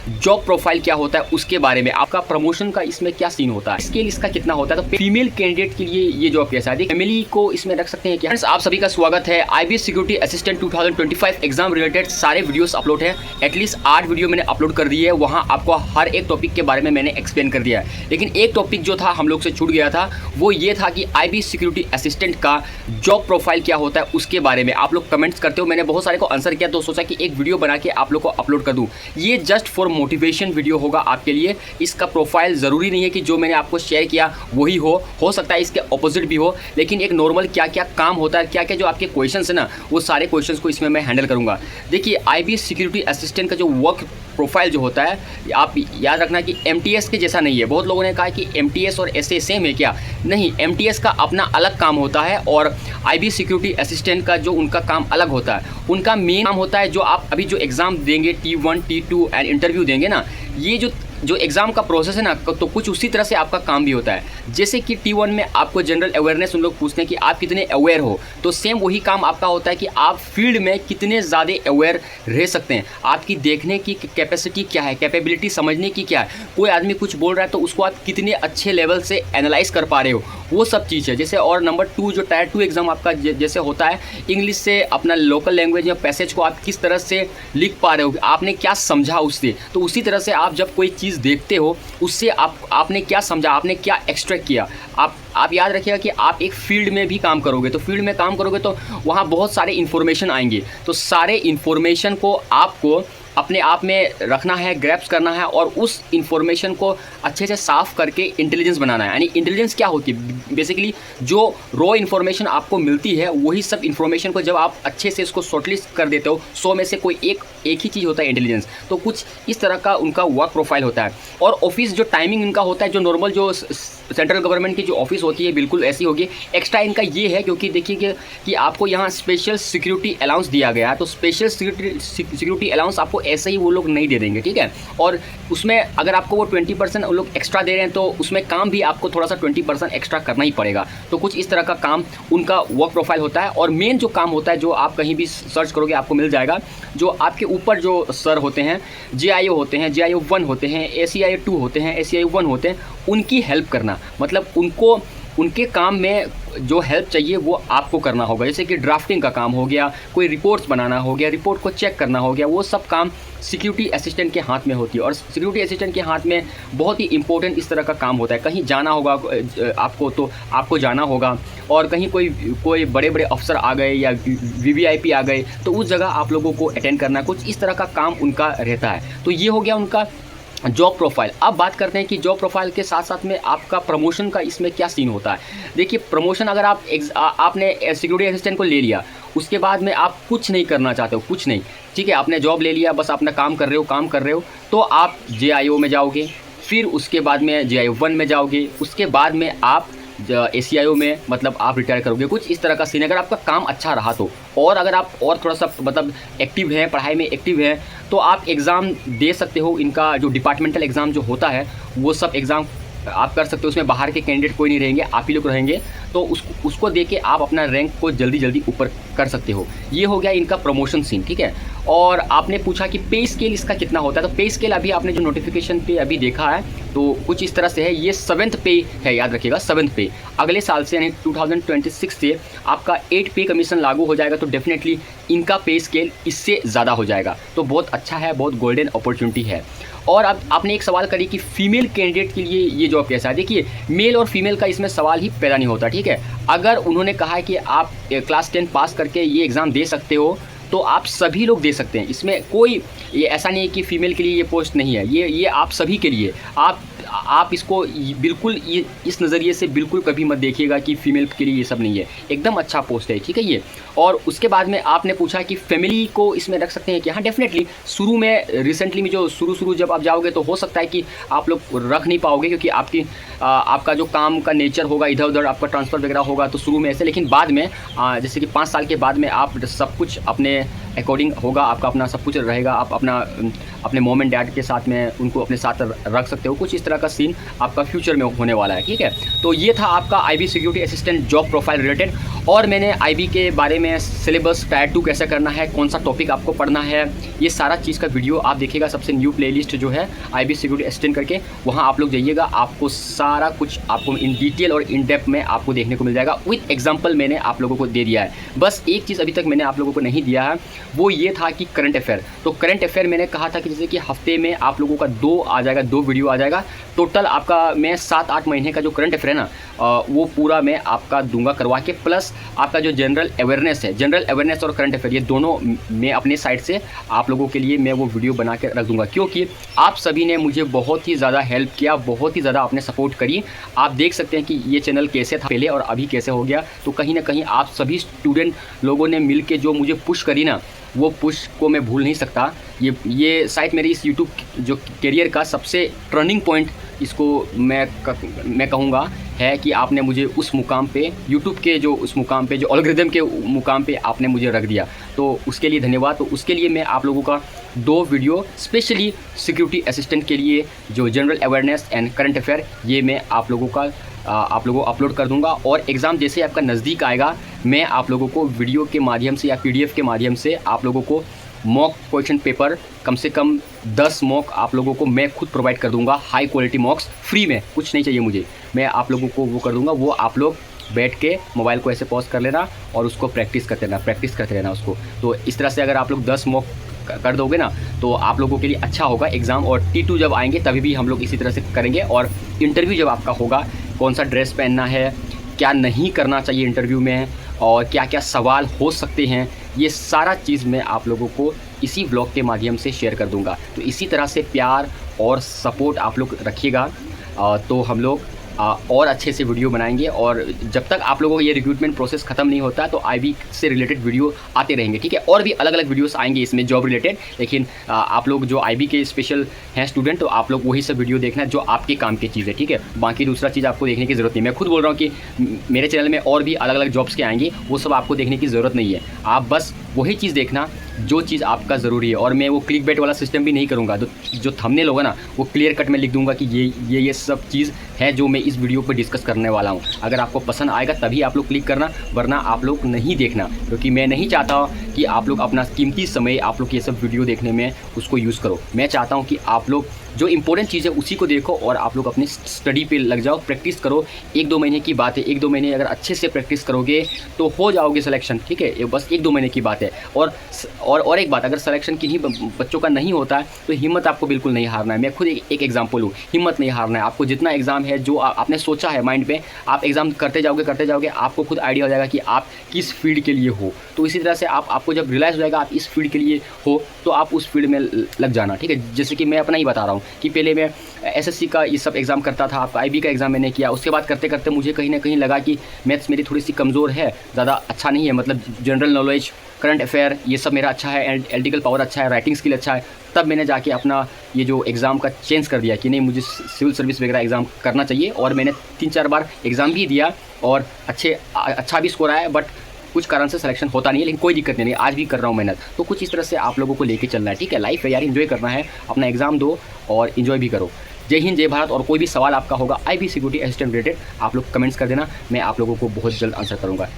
Job profile क्या होता है उसके बारे में, आपका प्रमोशन का इसमें क्या सीन होता है, स्केल इसका कितना होता है, तो फीमेल कैंडिडेट के लिए ये जॉब कैसा है, फैमिली को इसमें रख सकते हैं क्या। आप सभी का स्वागत है। IBS security assistant 2025 exam related सारे वीडियोस अपलोड है, एटलीस्ट 8 वीडियो मैंने अपलोड कर दिए है। वहाँ आपको हर एक टॉपिक के बारे में मैंने एक्सप्लेन कर दिया है, लेकिन एक टॉपिक जो था हम लोग से छूट गया था, वो ये था कि IBS सिक्योरिटी असिस्टेंट का जॉब प्रोफाइल क्या होता है उसके बारे में। आप लोग कमेंट्स करते हो, मैंने बहुत सारे को आंसर किया, तो सोचा कि एक वीडियो बना के आप लोग को अपलोड कर दूं। ये जस्ट फॉर मोटिवेशन वीडियो होगा आपके लिए। इसका प्रोफाइल ज़रूरी नहीं है कि जो मैंने आपको शेयर किया वही हो सकता है इसके ऑपोजिट भी हो, लेकिन एक नॉर्मल क्या क्या काम होता है, क्या क्या जो आपके क्वेश्चंस है ना, वो सारे क्वेश्चंस को इसमें मैं हैंडल करूँगा। देखिए, IBS सिक्योरिटी असिस्टेंट का जो वर्क प्रोफाइल जो होता है, आप याद रखना कि MTS के जैसा नहीं है। बहुत लोगों ने कहा कि MTS और SA सेम है क्या, नहीं, MTS का अपना अलग काम होता है और IBS सिक्योरिटी असिस्टेंट का जो उनका काम अलग होता है। उनका मेन काम होता है जो आप अभी जो एग्ज़ाम देंगे T1 T2 एंड इंटरव्यू देंगे ना, ये जो एग्ज़ाम का प्रोसेस है ना, तो कुछ उसी तरह से आपका काम भी होता है। जैसे कि T1 में आपको जनरल अवेयरनेस उन लोग पूछते हैं कि आप कितने अवेयर हो, तो सेम वही काम आपका होता है कि आप फील्ड में कितने ज़्यादा अवेयर रह सकते हैं, आपकी देखने की कैपेसिटी क्या है, कैपेबिलिटी समझने की क्या है। कोई आदमी कुछ बोल रहा है तो उसको आप कितने अच्छे लेवल से एनालाइज कर पा रहे हो, वो सब चीज़ है। जैसे और नंबर 2 जो टायर 2 एग्ज़ाम आपका जैसे होता है, इंग्लिश से अपना लोकल लैंग्वेज या पैसेज को आप किस तरह से लिख पा रहे हो, आपने क्या समझा उससे, तो उसी तरह से आप जब कोई चीज़ देखते हो उससे आपने क्या समझा, आपने क्या एक्सट्रैक्ट किया। आप याद रखिएगा कि आप एक फील्ड में भी काम करोगे, तो फील्ड में काम करोगे तो वहाँ बहुत सारे इन्फॉर्मेशन आएंगे, तो सारे इन्फॉर्मेशन को आपको अपने आप में रखना है, ग्रैप्स करना है और उस इन्फॉर्मेशन को अच्छे से साफ़ करके इंटेलिजेंस बनाना है। यानी इंटेलिजेंस क्या होती है, बेसिकली जो रॉ इन्फॉर्मेशन आपको मिलती है वही सब इन्फॉर्मेशन को जब आप अच्छे से इसको शॉर्टलिस्ट कर देते हो, 100 में से कोई एक ही चीज़ होता है इंटेलिजेंस। तो कुछ इस तरह का उनका वर्क प्रोफाइल होता है। और ऑफिस जो टाइमिंग इनका होता है, जो नॉर्मल जो सेंट्रल गवर्नमेंट की जो ऑफिस होती है बिल्कुल ऐसी होगी। एक्स्ट्रा इनका ये है क्योंकि देखिए कि आपको यहाँ स्पेशल सिक्योरिटी अलाउंस दिया गया है, तो स्पेशल सिक्योरिटी अलाउंस आपको ऐसे ही वो लोग नहीं दे देंगे, ठीक है। और उसमें अगर आपको वो 20% वो लोग एक्स्ट्रा दे रहे हैं, तो उसमें काम भी आपको थोड़ा सा 20% एक्स्ट्रा करना ही पड़ेगा। तो कुछ इस तरह का काम उनका वर्क प्रोफाइल होता है। और मेन जो काम होता है, जो आप कहीं भी सर्च करोगे आपको मिल जाएगा, जो आपके ऊपर जो सर होते हैं, JIO होते हैं, JIO 1 होते हैं, ACIO 2 होते हैं, ACIO 1 होते हैं, उनकी हेल्प करना, मतलब उनको उनके काम में जो हेल्प चाहिए वो आपको करना होगा। जैसे कि ड्राफ्टिंग का काम हो गया, कोई रिपोर्ट्स बनाना हो गया, रिपोर्ट को चेक करना हो गया, वो सब काम सिक्योरिटी असिस्टेंट के हाथ में होती है। और सिक्योरिटी असिस्टेंट के हाथ में बहुत ही इंपॉर्टेंट इस तरह का काम होता है। कहीं जाना होगा आपको, तो आपको जाना होगा, और कहीं कोई बड़े बड़े अफसर आ गए या VVIP आ गए, तो उस जगह आप लोगों को अटेंड करना, कुछ इस तरह का काम उनका रहता है। तो ये हो गया उनका जॉब प्रोफाइल। अब बात करते हैं कि जॉब प्रोफाइल के साथ साथ में आपका प्रमोशन का इसमें क्या सीन होता है। देखिए, प्रमोशन अगर आपने सिक्योरिटी असिस्टेंट को ले लिया, उसके बाद में आप कुछ नहीं करना चाहते हो, कुछ नहीं, ठीक है, आपने जॉब ले लिया, बस अपना काम कर रहे हो, तो आप JIO में जाओगे, फिर उसके बाद में JIO 1 में जाओगे, उसके बाद में आप ACIO में, मतलब आप रिटायर करोगे। कुछ इस तरह का सीन अगर आपका काम अच्छा रहा तो। और अगर आप और थोड़ा सा मतलब एक्टिव हैं, पढ़ाई में एक्टिव हैं, तो आप एग्ज़ाम दे सकते हो। इनका जो डिपार्टमेंटल एग्ज़ाम जो होता है वो सब एग्ज़ाम आप कर सकते हो। उसमें बाहर के कैंडिडेट कोई नहीं रहेंगे, आप ही लोग रहेंगे, तो उसको दे के आप अपना रैंक को जल्दी ऊपर कर सकते हो। ये हो गया इनका प्रमोशन सीन, ठीक है। और आपने पूछा कि पे स्केल इसका कितना होता है, तो पे स्केल अभी आपने जो नोटिफिकेशन पे अभी देखा है, तो कुछ इस तरह से है। ये 7th पे है, याद रखिएगा 7th पे। अगले साल से यानी 2026 से आपका 8 पे कमीशन लागू हो जाएगा, तो डेफिनेटली इनका पे स्केल इससे ज़्यादा हो जाएगा। तो बहुत अच्छा है, बहुत गोल्डन अपॉर्चुनिटी है। और अब आपने एक सवाल करी कि फीमेल कैंडिडेट के लिए ये जॉब कैसा है। देखिए, मेल और फीमेल का इसमें सवाल ही पैदा नहीं होता, ठीक है। अगर उन्होंने कहा है कि आप क्लास 10 पास करके ये एग्ज़ाम दे सकते हो, तो आप सभी लोग दे सकते हैं। इसमें कोई ये ऐसा नहीं है कि फ़ीमेल के लिए ये पोस्ट नहीं है, ये आप सभी के लिए। आप इसको बिल्कुल इस नज़रिए से बिल्कुल कभी मत देखिएगा कि फ़ीमेल के लिए ये सब नहीं है, एकदम अच्छा पोस्ट है, ठीक है ये। और उसके बाद में आपने पूछा कि फैमिली को इसमें रख सकते हैं कि हाँ, डेफिनेटली शुरू में रिसेंटली में जो शुरू जब आप जाओगे तो हो सकता है कि आप लोग रख नहीं पाओगे, क्योंकि आपका जो काम का नेचर होगा, इधर उधर आपका ट्रांसफ़र वगैरह होगा, तो शुरू में ऐसे। लेकिन बाद में जैसे कि 5 साल के बाद में आप सब कुछ अपने अकॉर्डिंग होगा, आपका अपना सब कुछ रहेगा, आप अपने मॉम एंड डैड के साथ में उनको अपने साथ रख सकते हो। कुछ इस तरह का सीन आपका फ्यूचर में होने वाला है, ठीक है। तो ये था आपका IB security assistant job profile related, और मैंने IB के बारे में सिलेबस टायर 2 कैसे करना है, कौन सा टॉपिक आपको पढ़ना है, ये सारा चीज़ का वीडियो आप देखिएगा। सबसे न्यू प्लेलिस्ट जो है IB सिक्योरिटी असिस्टेंट करके, वहाँ आप लोग जाइएगा, आपको सारा कुछ आपको इन डिटेल और इन डेप्थ में आपको देखने को मिल जाएगा। विथ एग्जाम्पल मैंने आप लोगों को दे दिया है। बस एक चीज़ अभी तक मैंने आप लोगों को नहीं दिया है, वो ये था कि करंट अफेयर। तो करंट अफेयर मैंने कहा था कि जैसे कि हफ्ते में आप लोगों का 2 आ जाएगा, 2 वीडियो आ जाएगा। टोटल आपका मैं 7-8 महीने का जो करंट अफेयर है ना, वो पूरा मैं आपका दूंगा करवा के, प्लस आपका जो जनरल अवेयरनेस है, जनरल अवेयरनेस और करंट अफेयर, ये दोनों मैं अपने साइड से आप लोगों के लिए मैं वो वीडियो बना के रख दूंगा, क्योंकि आप सभी ने मुझे बहुत ही ज़्यादा हेल्प किया, बहुत ही ज़्यादा आपने सपोर्ट करी। आप देख सकते हैं कि ये चैनल कैसे था पहले और अभी कैसे हो गया। तो कहीं ना कहीं आप सभी स्टूडेंट लोगों ने मिल के जो मुझे पुश करी ना, वो पुश को मैं भूल नहीं सकता। ये शायद मेरी इस यूट्यूब जो करियर का सबसे टर्निंग पॉइंट इसको मैं कहूँगा है कि आपने मुझे उस मुकाम पे, यूट्यूब के जो उस मुकाम पे, जो एल्गोरिथम के मुकाम पे आपने मुझे रख दिया। तो उसके लिए धन्यवाद। तो उसके लिए मैं आप लोगों का 2 वीडियो स्पेशली सिक्योरिटी असिस्टेंट के लिए, जो general awareness and current affair, ये मैं आप लोगों को अपलोड कर दूंगा। और एग्ज़ाम जैसे आपका नज़दीक आएगा, मैं आप लोगों को वीडियो के माध्यम से या PDF के माध्यम से आप लोगों को मॉक क्वेश्चन पेपर, कम से कम 10 मॉक आप लोगों को मैं खुद प्रोवाइड कर दूंगा। हाई क्वालिटी मॉक्स फ्री में, कुछ नहीं चाहिए मुझे, मैं आप लोगों को वो कर दूंगा। वो आप लोग बैठ के मोबाइल को ऐसे पॉज कर लेना और उसको प्रैक्टिस करते रहना उसको। तो इस तरह से अगर आप लोग 10 मॉक कर दोगे ना, तो आप लोगों के लिए अच्छा होगा एग्ज़ाम। और T2 जब आएंगे तभी भी हम लोग इसी तरह से करेंगे। और इंटरव्यू जब आपका होगा, कौन सा ड्रेस पहनना है, क्या नहीं करना चाहिए इंटरव्यू में, और क्या क्या सवाल हो सकते हैं, ये सारा चीज़ मैं आप लोगों को इसी ब्लॉग के माध्यम से शेयर कर दूंगा। तो इसी तरह से प्यार और सपोर्ट आप लोग रखिएगा, तो हम लोग और अच्छे से वीडियो बनाएंगे। और जब तक आप लोगों का ये रिक्रूटमेंट प्रोसेस ख़त्म नहीं होता, तो IB से रिलेटेड वीडियो आते रहेंगे, ठीक है। और भी अलग अलग वीडियोस आएंगे इसमें जॉब रिलेटेड, लेकिन आप लोग जो IB के स्पेशल हैं स्टूडेंट, तो आप लोग वही सब वीडियो देखना जो आपके काम की चीज़ है, ठीक है। बाकी दूसरा चीज़ आपको देखने की ज़रूरत नहीं। मैं खुद बोल रहा हूँ कि मेरे चैनल में और भी अलग अलग जॉब्स के आएंगे, वो सब आपको देखने की ज़रूरत नहीं है। आप बस वही चीज़ देखना जो चीज़ आपका ज़रूरी है। और मैं वो क्लिक बेट वाला सिस्टम भी नहीं करूँगा। जो थंबनेल होगा ना, वो क्लियर कट में लिख दूंगा कि ये सब चीज़ है जो मैं इस वीडियो पर डिस्कस करने वाला हूँ। अगर आपको पसंद आएगा तभी आप लोग क्लिक करना, वरना आप लोग नहीं देखना, क्योंकि मैं नहीं चाहता कि आप लोग अपना कीमती समय आप लोग ये सब वीडियो देखने में उसको यूज़ करो। मैं चाहता हूँ कि आप लोग जो इंपॉर्टेंट चीज़ है उसी को देखो और आप लोग अपनी स्टडी पे लग जाओ, प्रैक्टिस करो। 1-2 महीने की बात है, 1-2 महीने अगर अच्छे से प्रैक्टिस करोगे तो हो जाओगे सिलेक्शन, ठीक है। ये बस 1-2 महीने की बात है। और एक बात, अगर सिलेक्शन किन्हीं बच्चों का नहीं होता है तो हिम्मत आपको बिल्कुल नहीं हारना है। मैं खुद एक एग्जाम्पल हूँ, हिम्मत नहीं हारना है। आपको जितना एग्ज़ाम है, जो आपने सोचा है माइंड पे, आप एग्ज़ाम करते जाओगे, आपको खुद आइडिया हो जाएगा कि आप किस फील्ड के लिए हो। तो इसी तरह से आपको जब रियलाइज़ हो जाएगा आप इस फील्ड के लिए हो, तो आप उस फील्ड में लग जाना, ठीक है। जैसे कि मैं अपना ही बता रहा हूँ कि पहले मैं SSC का ये सब एग्ज़ाम करता था, आपका IB का एग्ज़ाम मैंने किया। उसके बाद करते करते मुझे कहीं ना कहीं लगा कि मैथ्स मेरी थोड़ी सी कमज़ोर है, ज़्यादा अच्छा नहीं है। मतलब जनरल नॉलेज, करंट अफेयर, ये सब मेरा अच्छा है, एनालिटिकल पावर अच्छा है, राइटिंग स्किल अच्छा है। तब मैंने जाके अपना ये जो एग्ज़ाम का चेंज कर दिया कि नहीं, मुझे सिविल सर्विस वगैरह एग्ज़ाम करना चाहिए। और मैंने 3-4 बार एग्ज़ाम भी दिया और अच्छा भी स्कोर आया, बट कुछ कारण से सिलेक्शन होता नहीं है। लेकिन कोई दिक्कत नहीं, आज भी कर रहा हूँ मेहनत। तो कुछ इस तरह से आप लोगों को लेके चलना है, ठीक है। लाइफ है यार, एंजॉय करना है, अपना एग्ज़ाम दो और एंजॉय भी करो। जय हिंद, जय भारत। और कोई भी सवाल आपका होगा IB सिक्योरिटी असिस्टेंट रिलेटेड, आप लोग कमेंट्स कर देना, मैं आप लोगों को बहुत जल्द आंसर करूँगा।